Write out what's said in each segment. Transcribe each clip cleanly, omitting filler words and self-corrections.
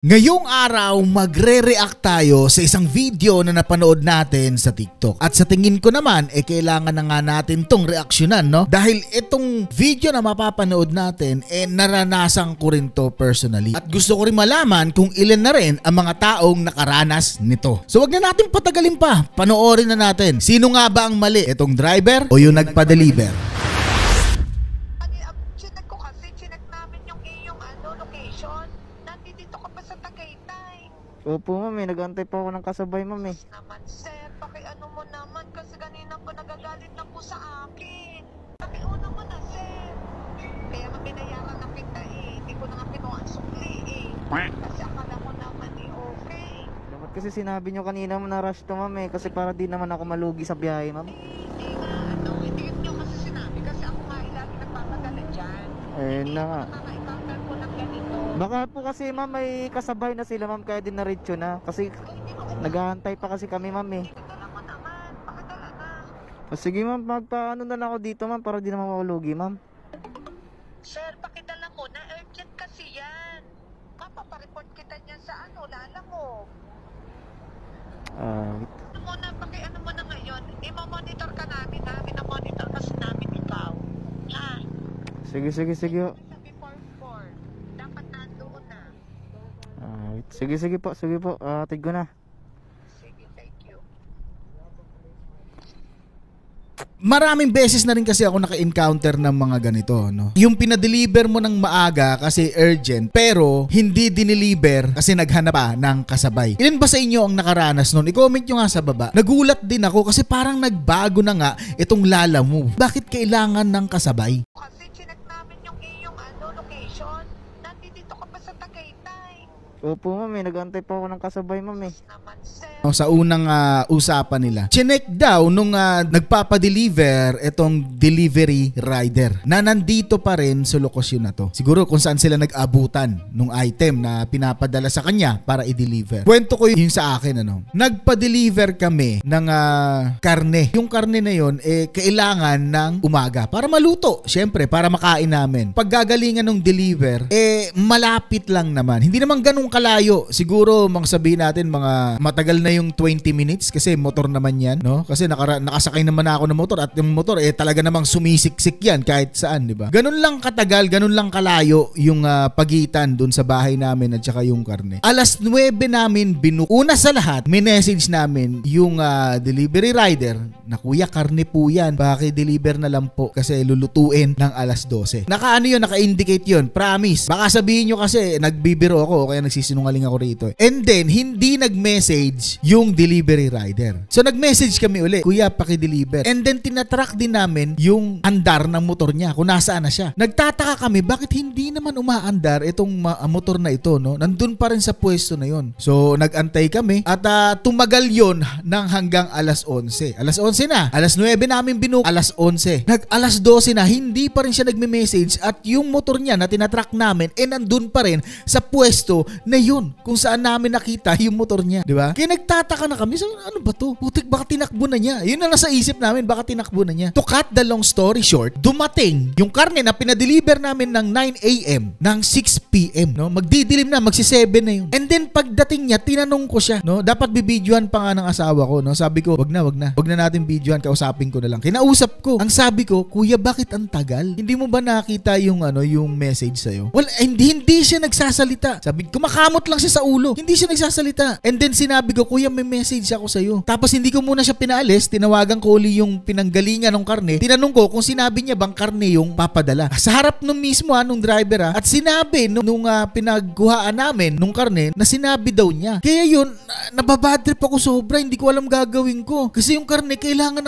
Ngayong araw, magre-react tayo sa isang video na napanood natin sa TikTok. At sa tingin ko naman, kailangan na nga natin tong reaksyonan, no? Dahil itong video na mapapanood natin, naranasan ko rin to personally. At gusto ko rin malaman kung ilan na rin ang mga taong nakaranas nito. So wag na natin patagalin pa, panoorin na natin. Sino nga ba ang mali? Itong driver o yung nagpa-deliver? Opo, ma'am, nag-antay pa ako ng kasabay, ma'am. Naman, sir, pakiano mo naman kasi kanina po nagagalit na po sa akin. Pakiuna mo na, sir. Kaya mabinayaran na kita hindi ko na nga pinuha ang sukli Kasi akala ko naman okay. Dapat kasi sinabi nyo kanina na rush to, ma'am kasi para di naman ako malugi sa biyahe, ma'am. Hindi nga, hindi yun nyo kasi sinabi kasi ako nga lagi nagpapadala dyan. Na nga. Nakaka-encounter ko ng ganito. Baka po kasi, ma'am, may kasabay na sila, ma'am, kaya din na-reach na. Kasi nag-aantay pa kasi kami, ma'am. Pakidala mo naman, pakidala na. Sige, ma'am, magpaano na lang ako dito, ma'am, para di naman malugi, ma'am. Sir, pakidala mo na, urgent kasi yan. Papareport kita niyan sa lala mo. Ano mo na, pakiano mo na ngayon, i-monitor ka namin ha, minamonitor kasi namin ikaw. Ha? Sige. Sige po. Tig ko na. Sige, thank you. Maraming beses na rin kasi ako naka-encounter ng mga ganito, no? Yung pinadeliver mo ng maaga kasi urgent, pero hindi dineliver kasi naghanap pa ng kasabay. Ilan ba sa inyo ang nakaranas nun? I-comment nyo nga sa baba. Nagulat din ako kasi parang nagbago na nga itong Lala Move. Bakit kailangan ng kasabay? Kasi chinek namin yung iyong location. Nandito ka pa sa Tagaytay. Opo, ma'am, nag-antay pa ako ng kasabay, ma'am. Naman, sir. Sa unang usapan nila, chinek daw nung nagpapadeliver itong delivery rider na nandito pa rin sa lokasyon na to. Siguro kung saan sila nag-abutan nung item na pinapadala sa kanya para i-deliver. Kwento ko yung sa akin, nagpa-deliver kami ng karne. Yung karne na yon kailangan ng umaga para maluto, syempre, para makain namin. Paggagalingan ng deliver, malapit lang naman. Hindi naman ganun kalayo. Siguro sabihin natin mga matagal na yung 20 minutes kasi motor naman yan, no? Kasi nakasakay naman ako ng motor at yung motor talaga namang sumisiksik yan kahit saan, di ba? Ganun lang katagal, ganun lang kalayo yung pagitan dun sa bahay namin at saka yung karne. Alas 9 namin una sa lahat, minessage namin yung delivery rider na kuya, karne po yan. Paki-deliver na lang po kasi lulutuin ng alas 12. Naka-indicate yun. Promise. Baka sabihin nyo kasi nagbibiro ako kaya nagsisinungaling ako rito. And then, hindi nag-message yung delivery rider. So nag-message kami uli, kuya, paki-deliver. And then tinatrack din namin yung andar ng motor niya, kung nasaan na siya. Nagtataka kami, bakit hindi naman umaandar itong motor na ito, no? Nandun pa rin sa pwesto na yon. So nag-antay kami at tumagal yon ng hanggang alas 11. Alas 11 na. Alas 9 namin binuk, alas 11. Alas 12 na, hindi pa rin siya nagme-message at yung motor niya na tinatrack namin nandun pa rin sa pwesto na yun, kung saan namin nakita yung motor niya, di ba? Kaya nagtataka na kami, so ano ba to? Putik, baka tinakbo na niya. Yun na nasa isip namin, baka tinakbo na niya. To cut the long story short, dumating yung karne na pinadeliver namin ng 9 a.m. ng 6 p.m. No? Magdidilim na, magsi-7 na yun. And then pagdating niya, tinanong ko siya, no? Dapat bibidyohan pa nga ng asawa ko, no? Sabi ko, wag na. Wag na natin bidyohan, kausapin ko na lang. Kinausap ko. Ang sabi ko, kuya, bakit ang tagal? Hindi mo ba nakita yung yung message sa'yo? Well, hindi siya nagsasalita. Sabi, kumakamot lang siya sa ulo. Hindi siya nagsasalita. And then sinabi ko, kuya, may message ako sa'yo. Tapos hindi ko muna siya pinaalis, tinawagan ko uli yung pinanggalingan ng karne. Tinanong ko kung sinabi niya bang karne yung papadala. Sa harap nung mismo nung driver at sinabi nung pinagkuhaan namin nung karne na sinabi daw niya. Kaya yun, nababadrip ako sobra, hindi ko alam gagawin ko. Kasi yung karne, kailangan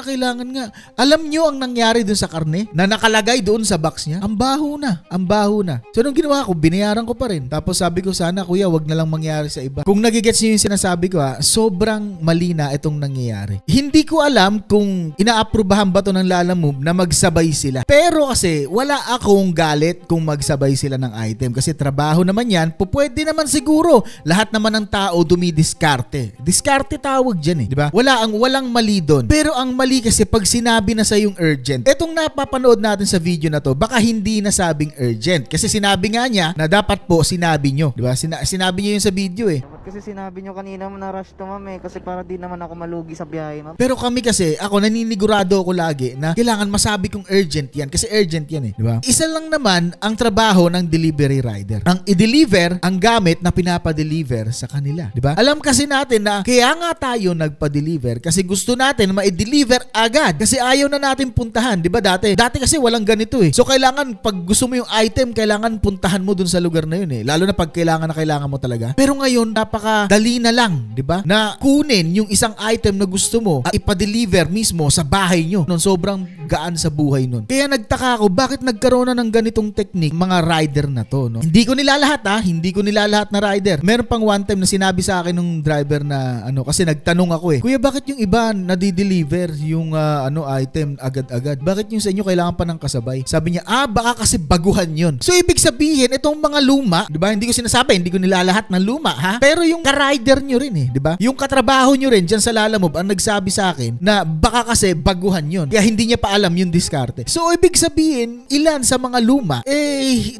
nga. Alam nyo ang nangyari dun sa karne na nakalagay doon sa box niya? Ang baho na. So nung ginawa ko, binayaran ko pa rin. Tapos sabi ko, sana kuya, wag na lang mangyari sa iba. Kung nagigets niyo yung sinasabi ko, sobrang mali na itong nangyayari. Hindi ko alam kung inaaprubahan ba to ng Lalamove na magsabay sila. Pero kasi wala akong galit kung magsabay sila ng item. Kasi trabaho naman yan, pwede naman siguro. Lahat naman ng tao dumidiskarte. Diskarte tawag dyan eh. Diba? Walang mali doon. Pero ang mali kasi pag sinabi na sa yung urgent. Etong napapanood natin sa video na to, baka hindi nasabing urgent. Kasi sinabi nga niya na dapat po sinabi nyo. Diba? Sinabi niya yun sa video eh. Kasi sinabi nyo kanina na rush to ma'am kasi para di naman ako malugi sa biyahe ma'am. Pero kami kasi, ako naninigurado ako lagi na kailangan masabi kong urgent yan kasi urgent yan eh, di ba? Isa lang naman ang trabaho ng delivery rider. Ang i-deliver ang gamit na pinapa-deliver sa kanila, di ba? Alam kasi natin na kaya nga tayo nagpa-deliver kasi gusto natin ma-deliver agad kasi ayaw na natin puntahan, di ba dati? Dati kasi walang ganito eh. So kailangan pag gusto mo yung item, kailangan puntahan mo dun sa lugar na yun eh. Lalo na pag kailangan mo talaga. Pero ngayon, napakadali na lang, di ba? Na kunin yung isang item na gusto mo at ipa-deliver mismo sa bahay nyo. Sobrang gaan sa buhay nun. Kaya nagtaka ako, bakit nagkaroon na ng ganitong technique mga rider na to, no? Hindi ko nilalahat hindi ko nilalahat na rider. Meron pang one time na sinabi sa akin ng driver na kasi nagtanong ako eh, kuya, bakit yung iba nadi-deliver yung item agad-agad? Bakit yung sa inyo kailangan pa ng kasabay? Sabi niya, baka kasi baguhan yun. So ibig sabihin, itong mga luma, di ba? Hindi ko sinasabi, hindi ko nilalahat ng luma, ha? Pero yung ka-rider nyo rin eh, di ba? Yung katrabaho nyo rin dyan sa Lalamove ang nagsabi sa akin na baka kasi baguhan yun. Kaya hindi niya pa alam yung diskarte. So ibig sabihin, ilan sa mga luma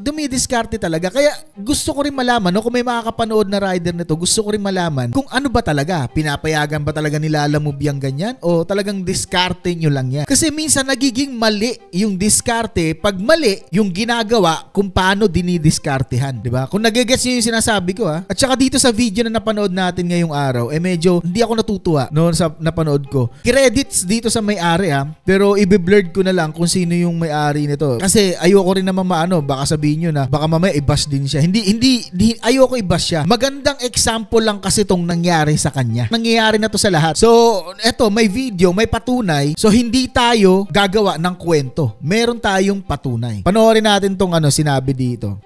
dumidiskarte talaga. Kaya gusto ko rin malaman, kung may makakapanood na rider nito, gusto ko rin malaman kung ano ba talaga, pinapayagan ba talaga ni Lalamove yung ganyan o talagang diskarte nyo lang yan. Kasi minsan nagiging mali yung diskarte pag mali yung ginagawa kung paano dinidiskartehan, di ba? Kung nagigets nyo yung sinasabi ko At saka dito sa video na napanood natin ngayong araw, medyo hindi ako natutuwa noon sa napanood ko. Credits dito sa may-ari pero i-blurred ko na lang kung sino yung may-ari nito. Kasi ayoko rin naman baka sabihin nyo na baka mamaya i-bash din siya. Hindi ayoko i-bash siya. Magandang example lang kasi tong nangyari sa kanya. Nangyayari na to sa lahat. So, eto, may video, may patunay. So, hindi tayo gagawa ng kwento. Meron tayong patunay. Panoorin natin tong sinabi dito.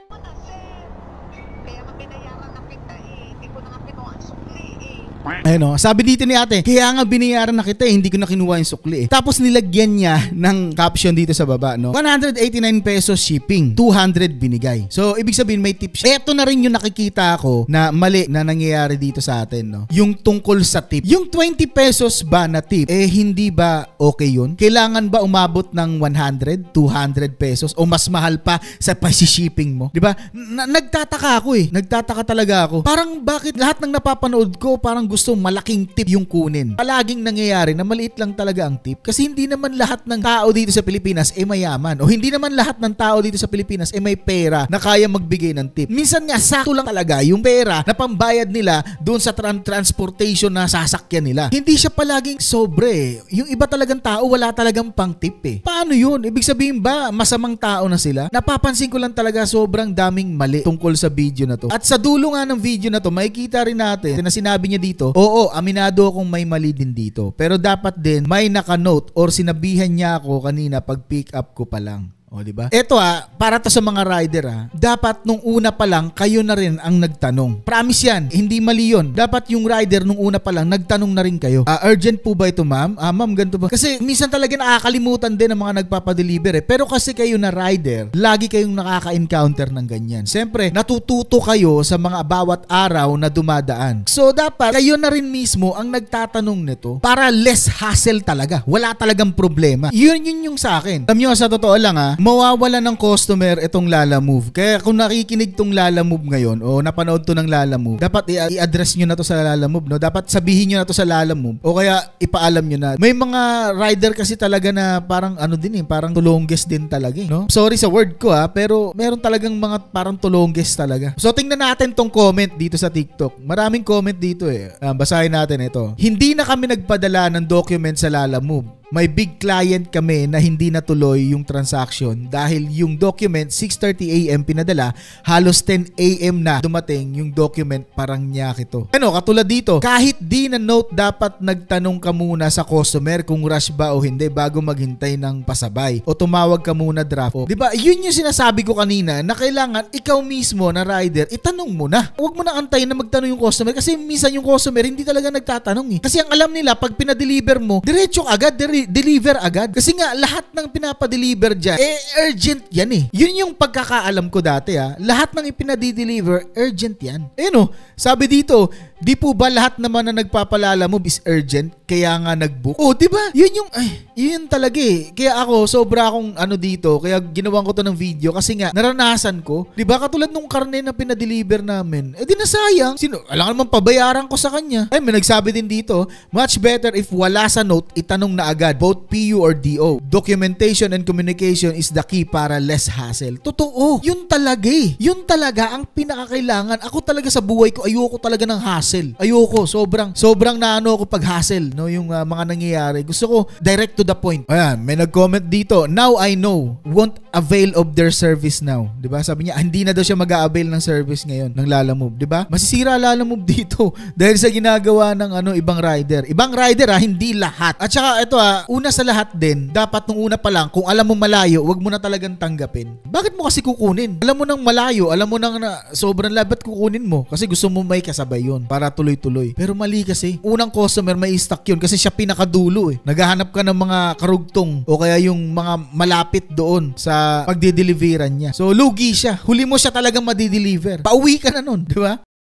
Ayun sabi dito ni ate, kaya nga binayaran na kita hindi ko na kinuha yung sukli Tapos nilagyan niya ng caption dito sa baba, 189 pesos shipping, 200 binigay. So, ibig sabihin may tip siya. Ito na rin yung nakikita ko na mali na nangyayari dito sa atin, Yung tungkol sa tip. Yung 20 pesos ba na tip, hindi ba okay yun? Kailangan ba umabot ng 100, 200 pesos o mas mahal pa sa pasi-shipping mo? Diba? Nagtataka ako Nagtataka talaga ako. Parang bakit lahat ng napapanood ko, parang gusto malaking tip yung kunin. Palaging nangyayari na maliit lang talaga ang tip kasi hindi naman lahat ng tao dito sa Pilipinas mayaman o hindi naman lahat ng tao dito sa Pilipinas may pera na kaya magbigay ng tip. Minsan nga sakto lang talaga yung pera na pambayad nila doon sa transportation na sasakyan nila. Hindi siya palaging sobre. Yung iba talagang tao wala talagang pang tip Paano yun? Ibig sabihin ba masamang tao na sila? Napapansin ko lang talaga sobrang daming mali tungkol sa video na to. At sa dulo nga ng video na to, makikita rin natin na sinabi niya dito, oo, aminado akong may mali din dito. Pero dapat din may naka-note or sinabihan niya ako kanina pag pick up ko pa lang. O, diba? Ito para to sa mga rider dapat nung una pa lang kayo na rin ang nagtanong. Promise yan, hindi mali yun. Dapat yung rider nung una pa lang nagtanong na rin kayo. Urgent po ba ito, ma'am? Ma'am, ganito ba? Kasi minsan talaga nakakalimutan din ng mga nagpapadeliver Pero kasi kayo na rider, lagi kayong nakaka-encounter ng ganyan. Siyempre, natututo kayo sa mga bawat araw na dumadaan. So, dapat kayo na rin mismo ang nagtatanong nito para less hassle talaga. Wala talagang problema. Yun yung sa akin. Alam nyo, sa totoo lang mawawala ng customer itong Lalamove. Kaya kung nakikinig tong Lalamove ngayon o napanood to ng Lalamove, dapat i-address nyo na to sa Lalamove, Dapat sabihin nyo na to sa Lalamove o kaya ipaalam nyo na. May mga rider kasi talaga na parang parang tulongges din talaga Sorry sa word ko pero meron talagang mga parang tulongges talaga. So tingnan natin tong comment dito sa TikTok. Maraming comment dito Basahin natin ito. Hindi na kami nagpadala ng document sa Lalamove. may big client kami na hindi natuloy yung transaction dahil yung document 6:30 AM pinadala, halos 10 AM na dumating yung document, parang nyak ito. Katulad dito, kahit di na note dapat nagtanong ka muna sa customer kung rush ba o hindi bago maghintay ng pasabay o tumawag ka muna draft. O, diba? Yun yung sinasabi ko kanina na kailangan ikaw mismo na rider, itanong mo na. Huwag mo na antayin na magtanong yung customer kasi minsan yung customer hindi talaga nagtatanong Kasi ang alam nila, pag pinadeliver mo, diretso agad, deliver agad. Kasi nga, lahat ng pinapadeliver dyan, urgent yan Yun yung pagkakaalam ko dati Lahat ng ipinadideliver, urgent yan. Sabi dito, di po ba lahat naman na nagpapalala mo is urgent? Kaya nga nag-book. Diba? Yun talaga Kaya ako, sobra akong dito. Kaya ginawan ko to ng video kasi nga, naranasan ko. Diba? Katulad nung karne na pinadeliver namin. Di nasayang. Alam naman pabayaran ko sa kanya. May nagsabi din dito, much better if wala sa note, itanong na agad, both PU or DO. Documentation and communication is the key para less hassle. Totoo. Yun talaga Yun talaga ang pinakakailangan. Ako talaga sa buhay ko, ayoko talaga ng hassle. Ayoko. Sobrang naano ako pag hassle. Yung mga nangyayari. Gusto ko direct to the point. Ayan, may nag-comment dito. Now I know. Won't avail of their service now. Diba? Sabi niya, hindi na daw siya mag-a-avail ng service ngayon ng Lalamove. Diba? Masisira Lalamove dito dahil sa ginagawa ng ibang rider. Ibang rider hindi lahat. At saka ito una sa lahat din, dapat nung una pa lang, kung alam mo malayo, wag mo na talagang tanggapin. Bakit mo kasi kukunin? Alam mo nang malayo, alam mo nang na sobrang labat kukunin mo kasi gusto mo may kasabay yun para tuloy-tuloy. Pero mali kasi. Unang customer may stock yun kasi siya pinakadulo Naghahanap ka ng mga karugtong o kaya yung mga malapit doon sa pagdideliveran niya. So lugi siya. Huli mo siya talagang madideliver. Pauwi ka na nun, di ba?